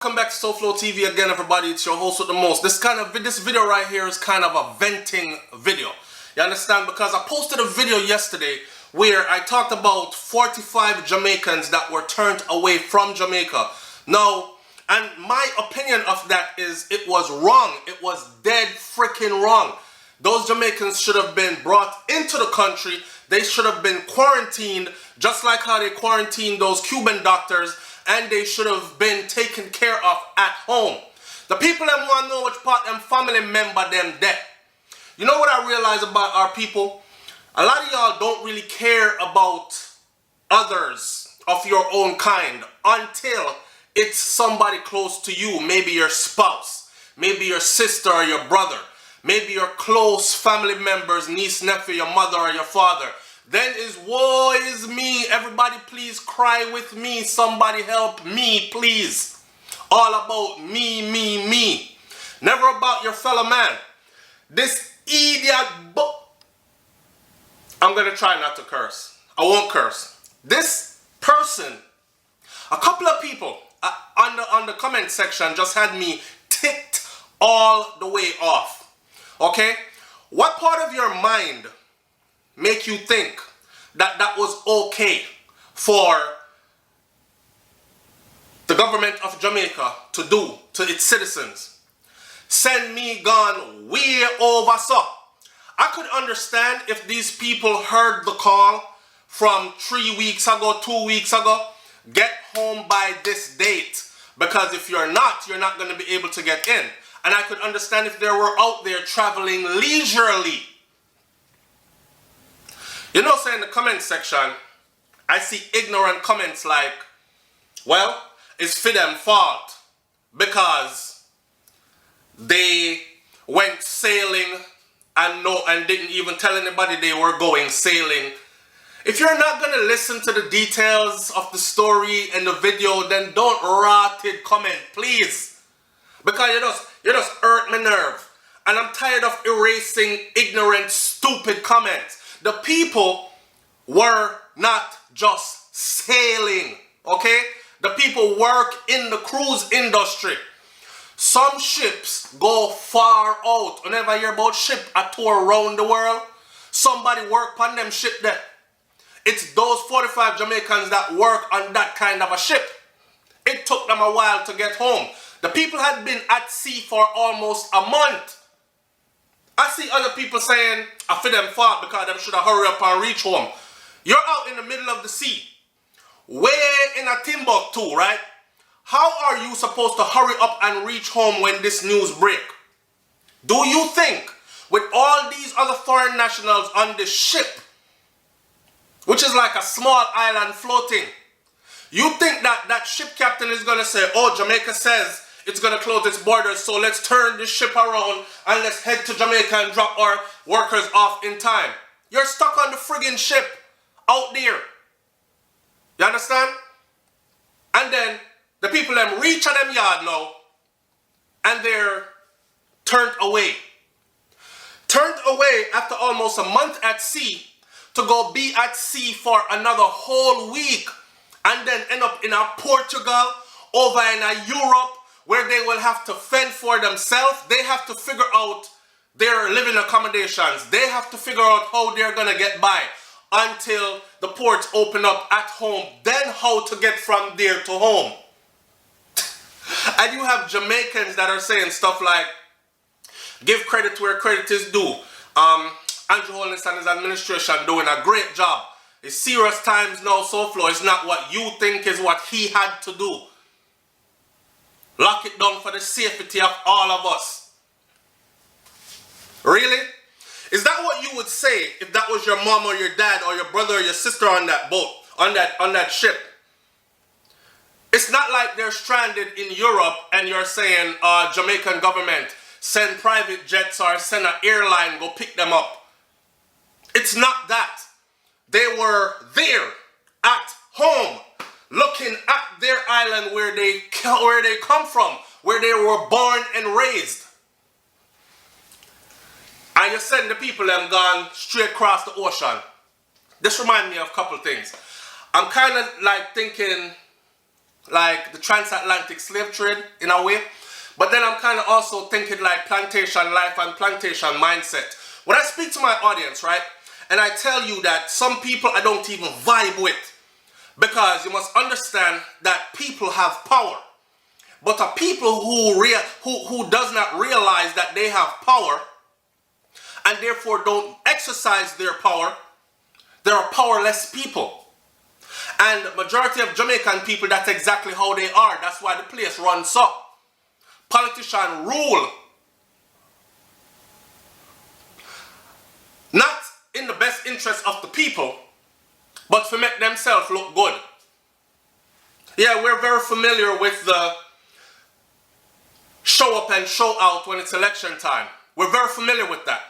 Welcome back to SouFLoTV again, everybody. It's your host with the most. This video right here is kind of a venting video. You understand? Because I posted a video yesterday where I talked about 45 Jamaicans that were turned away from Jamaica. Now, and my opinion of that is it was wrong. It was dead freaking wrong. Those Jamaicans should have been brought into the country. They should have been quarantined, just like how they quarantined those Cuban doctors, and they should have been taken care of at home. The people them want to know which part them family member them dead. You know what I realize about our people? A lot of y'all don't really care about others of your own kind until it's somebody close to you. Maybe your spouse, maybe your sister or your brother, maybe your close family members, niece, nephew, your mother or your father. Then is woe is me. Everybody please cry with me. Somebody help me, please. All about me, me, me. Never about your fellow man. This idiot I'm going to try not to curse. I won't curse. This person, a couple of people on the comment section just had me ticked all the way off. Okay? What part of your mind make you think that that was okay for the government of Jamaica to do to its citizens? Send me gone way over so. I could understand if these people heard the call from 3 weeks ago, 2 weeks ago, get home by this date. Because if you're not going to be able to get in. And I could understand if they were out there traveling leisurely. You know, say in the comment section, I see ignorant comments like, well, it's for them fault because they went sailing and didn't even tell anybody they were going sailing. If you're not going to listen to the details of the story and the video, then don't rotted comment, please. Because you just hurt my nerve. And I'm tired of erasing ignorant, stupid comments. The people were not just sailing, okay? The people work in the cruise industry. Some ships go far out. Whenever you hear about ship a tour around the world, somebody work on them ship there. It's those 45 Jamaicans that work on that kind of a ship. It took them a while to get home. The people had been at sea for almost a month. I see other people saying, I feel them fault because them should have hurry up and reach home. You're out in the middle of the sea, way in a Timbuktu, right? How are you supposed to hurry up and reach home when this news break? Do you think with all these other foreign nationals on this ship, which is like a small island floating, you think that that ship captain is going to say, oh, Jamaica says it's going to close its borders, so let's turn this ship around and let's head to Jamaica and drop our workers off in time. You're stuck on the friggin' ship out there. You understand? And then the people them reach at them yard now and they're turned away. Turned away after almost a month at sea to go be at sea for another whole week and then end up in a Portugal, over in a Europe, where they will have to fend for themselves. They have to figure out their living accommodations. They have to figure out how they're going to get by until the ports open up at home. Then how to get from there to home. And you have Jamaicans that are saying stuff like, give credit where credit is due. Andrew Holness and his administration doing a great job. It's serious times now, SouFLo. It's not what you think is what he had to do. Lock it down for the safety of all of us. Really? Is that what you would say if that was your mom or your dad or your brother or your sister on that boat, on that ship? It's not like they're stranded in Europe and you're saying, Jamaican government, send private jets or send an airline, go pick them up. It's not that. They were there at home, looking at their island where they come from, where they were born and raised. And you send the people them gone straight across the ocean. This reminds me of a couple things. I'm kind of like thinking, like the transatlantic slave trade in a way. But then I'm kind of also thinking like plantation life and plantation mindset. When I speak to my audience, right, and I tell you that some people I don't even vibe with, because you must understand that people have power. But a people who does not realize that they have power and therefore don't exercise their power, they are powerless people. And the majority of Jamaican people, that's exactly how they are. That's why the place runs up. Politicians rule. Not in the best interest of the people, but to make themselves look good. Yeah, we're very familiar with the show up and show out when it's election time. We're very familiar with that.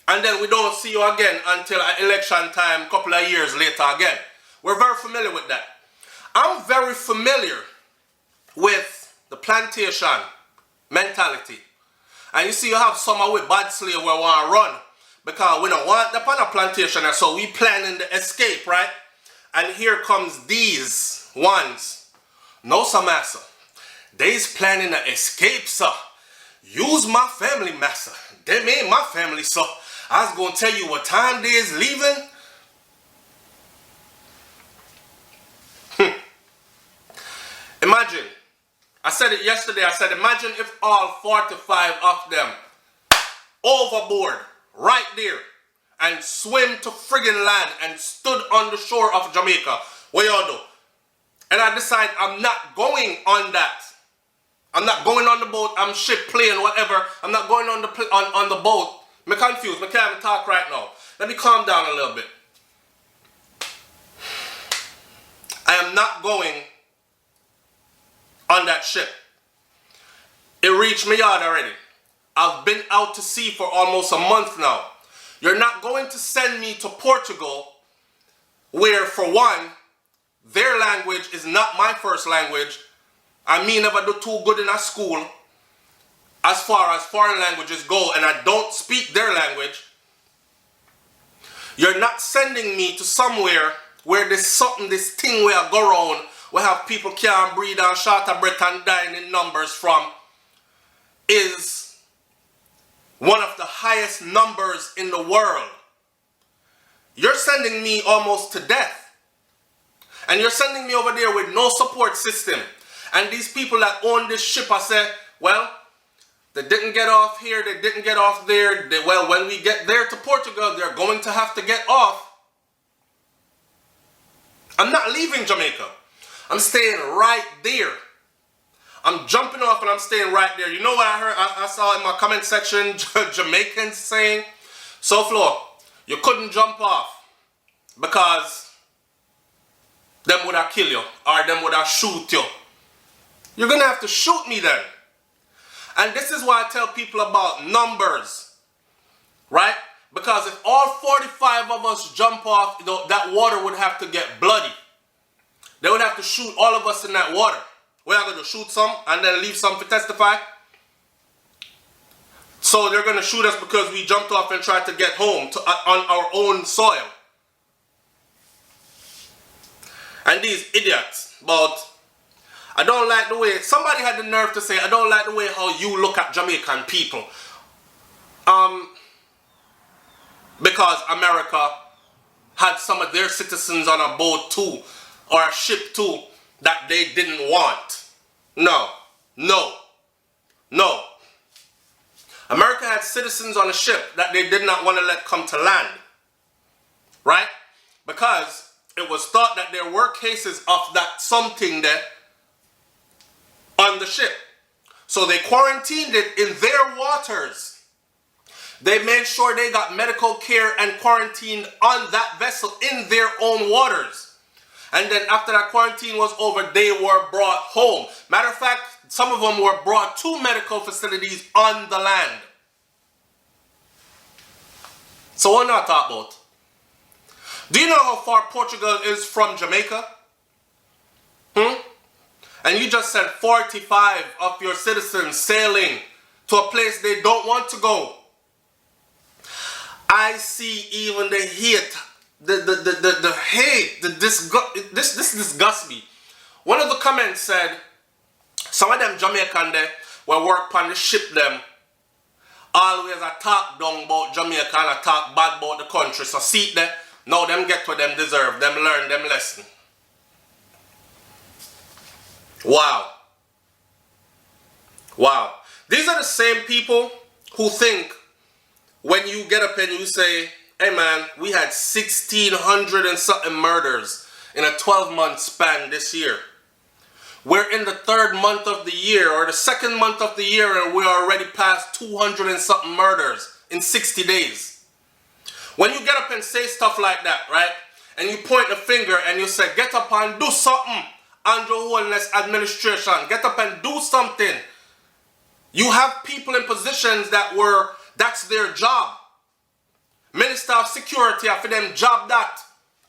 And then we don't see you again until election time, a couple of years later again. We're very familiar with that. I'm very familiar with the plantation mentality. And you see, you have some with bad slave where we want to run because we don't want them on a plantation, and so we planning the escape, right? And here comes these ones. No, sir, massa. They's planning to escape, sir. Use my family, massa. Them ain't my family, sir. I was going to tell you what time they is leaving. Imagine, I said it yesterday, I said imagine if all 45 of them overboard right there and swim to friggin' land and stood on the shore of Jamaica. What y'all do? And I decide I'm not going on that. I'm not going on the boat, I'm ship, plane, whatever. I'm not going on the boat. I'm confused, I can't even talk right now. Let me calm down a little bit. I am not going on that ship. It reached my yard already. I've been out to sea for almost a month now. You're not going to send me to Portugal, where for one, their language is not my first language. I mean, never do too good in a school as far as foreign languages go, and I don't speak their language. You're not sending me to somewhere where there's something, this thing where I go around, where have people can't breathe and short of breath and dying in numbers from, is one of the highest numbers in the world. You're sending me almost to death. And you're sending me over there with no support system. And these people that own this ship, I say, well, they didn't get off here, they didn't get off there. Well, when we get there to Portugal, they're going to have to get off. I'm not leaving Jamaica. I'm staying right there. I'm jumping off and I'm staying right there. You know what I heard? I saw in my comment section, Jamaicans saying, SouFLo, you couldn't jump off because them would have killed you or them would have shoot you. You're going to have to shoot me then. And this is why I tell people about numbers, right? Because if all 45 of us jump off, you know, that water would have to get bloody. They would have to shoot all of us in that water. We're going to shoot some and then leave some to testify. So they're going to shoot us because we jumped off and tried to get home on our own soil. And these idiots, but I don't like the way, somebody had the nerve to say, I don't like the way how you look at Jamaican people. Because America had some of their citizens on a boat too, or a ship too, that they didn't want. No, no, no. America had citizens on a ship that they did not want to let come to land. Right? Because it was thought that there were cases of that something there on the ship. So they quarantined it in their waters. They made sure they got medical care and quarantined on that vessel in their own waters. And then after that quarantine was over, they were brought home. Matter of fact, some of them were brought to medical facilities on the land. So what not talk about? Do you know how far Portugal is from Jamaica? And you just sent 45 of your citizens sailing to a place they don't want to go. I see even the hate, the hate, this disgusts me. one of the comments said, some of them Jamaican there will work on the ship them always a talk down about Jamaica and a talk bad about the country. So see it there, now them get what them deserve, them learn them lesson. Wow. Wow. These are the same people who think when you get up and you say, hey man, we had 1,600 and something murders in a 12-month span this year. We're in the 3rd month of the year or the 2nd month of the year and we're already past 200 and something murders in 60 days. When you get up and say stuff like that, right? And you point the finger and you say, get up and do something. Andrew Holness administration, get up and do something. You have people in positions that's their job. Minister of Security, for them job that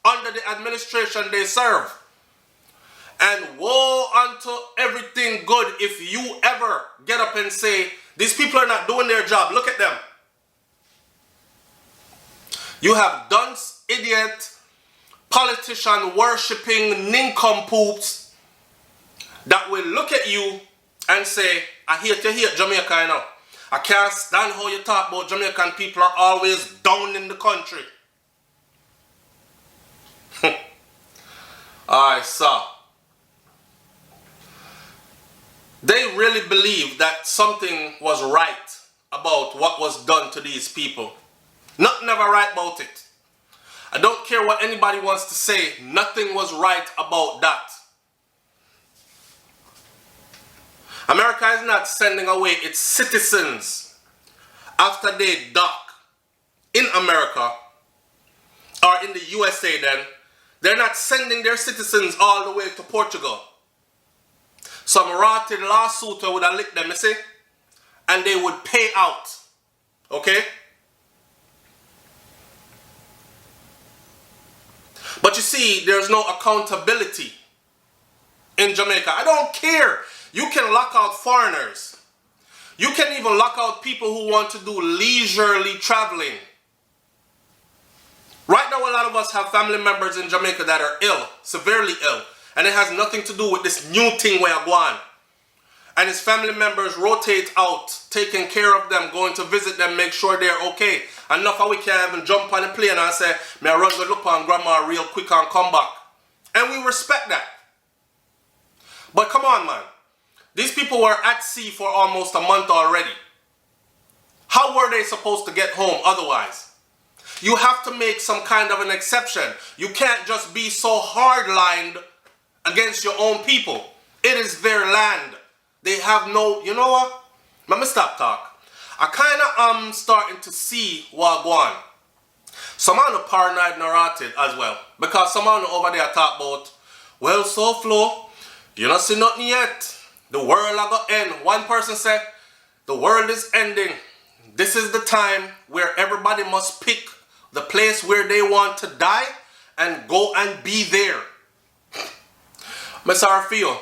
under the administration they serve. And woe unto everything good if you ever get up and say, these people are not doing their job. Look at them. You have dunce, idiot, politician worshipping nincompoops that will look at you and say, I hate Jamaica now. I can't stand how you talk about Jamaican people are always down in the country. Alright, so they really believe that something was right about what was done to these people. Nothing ever right about it. I don't care what anybody wants to say. Nothing was right about that. America is not sending away its citizens after they dock in America or in the USA then. They're not sending their citizens all the way to Portugal. Some rotted lawsuit would have licked them, you see? And they would pay out. Okay? But you see, there's no accountability in Jamaica. I don't care. You can lock out foreigners. You can even lock out people who want to do leisurely traveling. Right now, a lot of us have family members in Jamaica that are ill, severely ill. And it has nothing to do with this new thing where I go on. And his family members rotate out, taking care of them, going to visit them, make sure they're okay. Enough of we can't even jump on a plane and say, may I run to look on grandma real quick and come back. And we respect that. But come on, man. These people were at sea for almost a month already. How were they supposed to get home otherwise? You have to make some kind of an exception. You can't just be so hard-lined against your own people. It is their land. They have no, you know what? Let me stop talk. I kind of starting to see what go on. Some of the paranoid narrative as well. Because some of over there talk about, well, SouFlo, you not see nothing yet. The world are going to end. One person said, the world is ending. This is the time where everybody must pick the place where they want to die and go and be there. I'm sorry for you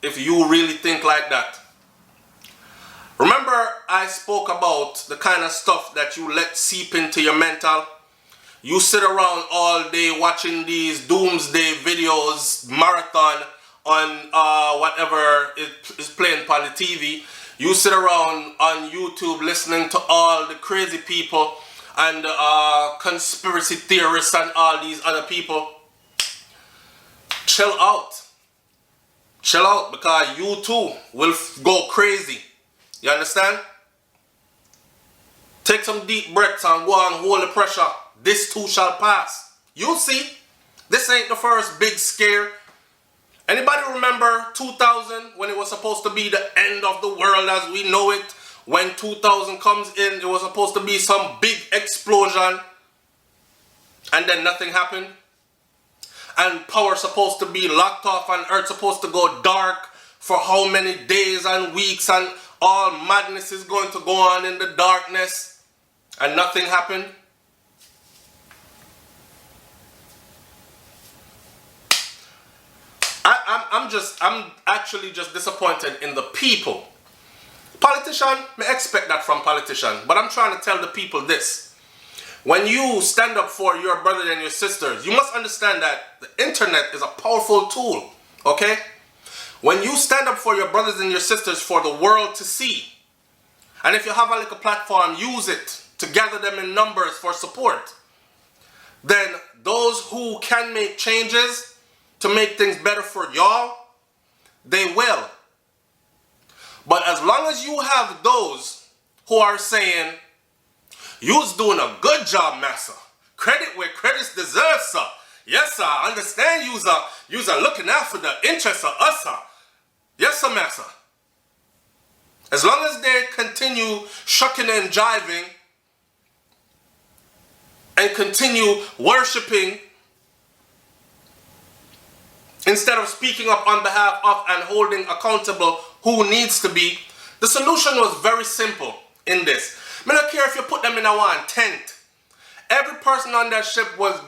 if you really think like that. Remember I spoke about the kind of stuff that you let seep into your mental? You sit around all day watching these doomsday videos, marathon, on whatever is playing on the TV. You sit around on YouTube listening to all the crazy people and conspiracy theorists and all these other people. Chill out. Chill out, because you too will go crazy. You understand? Take some deep breaths and go and hold the pressure. This too shall pass. You'll see. This ain't the first big scare. Anybody remember 2000 when it was supposed to be the end of the world as we know it? When 2000 comes in, it was supposed to be some big explosion. And then nothing happened. And power supposed to be locked off and earth supposed to go dark for how many days and weeks, and all madness is going to go on in the darkness. And nothing happened. I'm actually just disappointed in the people. Politician, I expect that from politician, but I'm trying to tell the people this. When you stand up for your brother and your sisters, you must understand that the internet is a powerful tool, okay? When you stand up for your brothers and your sisters for the world to see, and if you have a little platform, use it to gather them in numbers for support, then those who can make changes to make things better for y'all, they will. But as long as you have those who are saying, you's doing a good job, massa. Credit where credit's deserved, sir. Yes, sir, I understand you's looking out for the interests of us, sir. Yes, sir, massa. As long as they continue shucking and jiving and continue worshiping instead of speaking up on behalf of and holding accountable who needs to be, the solution was very simple in this. I don't care if you put them in a one tent. Every person on that ship was,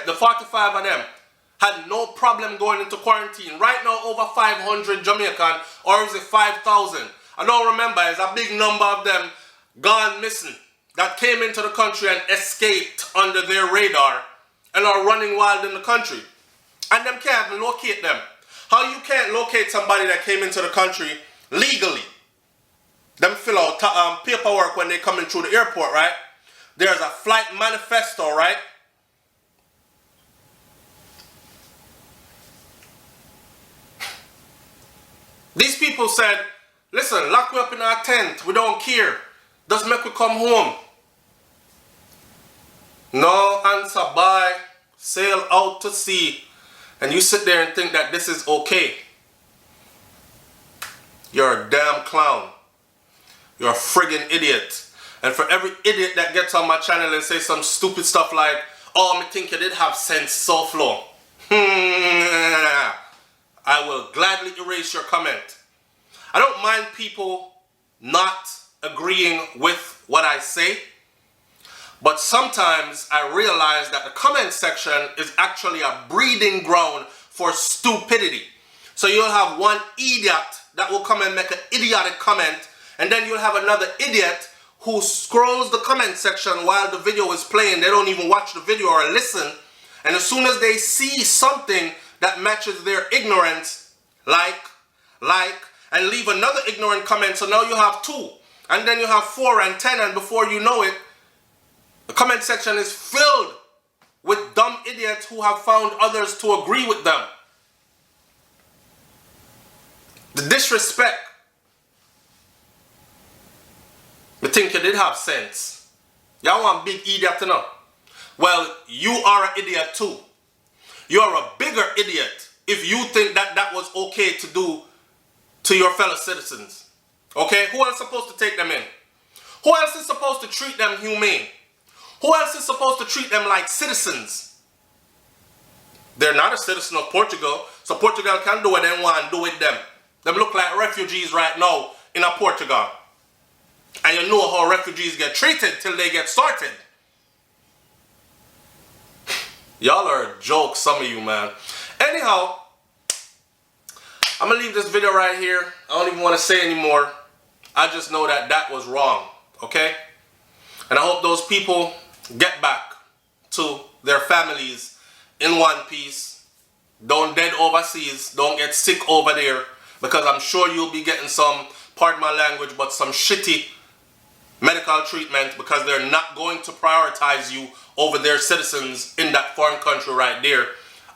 the 45 of them, had no problem going into quarantine. Right now, over 500 Jamaican, or is it 5,000? I don't remember. It's a big number of them gone missing that came into the country and escaped under their radar and are running wild in the country. And them can't even locate them. How you can't locate somebody that came into the country legally? Them fill out paperwork when they coming through the airport, right? There's a flight manifesto, right? These people said, listen, lock me up in our tent. We don't care. Just make we come home. No answer, bye. Sail out to sea. And you sit there and think that this is okay. You're a damn clown. You're a friggin' idiot. And for every idiot that gets on my channel and says some stupid stuff like, oh, I think you did have sense, SouFLo. I will gladly erase your comment. I don't mind people not agreeing with what I say, but sometimes I realize that the comment section is actually a breeding ground for stupidity. So you'll have one idiot that will come and make an idiotic comment, and then you'll have another idiot who scrolls the comment section while the video is playing. They don't even watch the video or listen, and as soon as they see something that matches their ignorance, like, and leave another ignorant comment, so now you have 2, and then you have 4 and 10, and before you know it, the comment section is filled with dumb idiots who have found others to agree with them. The disrespect. You think you did have sense. Y'all want big idiot to know? Well, you are an idiot too. You are a bigger idiot if you think that that was okay to do to your fellow citizens. Okay? Who else is supposed to take them in? Who else is supposed to treat them humane? Who else is supposed to treat them like citizens? They're not a citizen of Portugal, so Portugal can do what they want and do with them. They look like refugees right now in Portugal. And you know how refugees get treated till they get sorted. Y'all are a joke, some of you, man. Anyhow, I'm going to leave this video right here. I don't even want to say anymore. I just know that that was wrong, okay? And I hope those people get back to their families in one piece. Don't dead overseas. Don't get sick over there. Because I'm sure you'll be getting some, pardon my language, but some shitty medical treatment because they're not going to prioritize you over their citizens in that foreign country right there.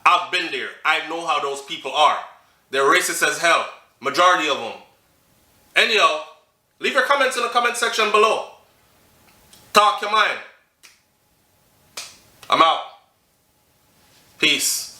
I've been there. I know how those people are. They're racist as hell. Majority of them. Anyhow, leave your comments in the comment section below. Talk your mind. I'm out. Peace.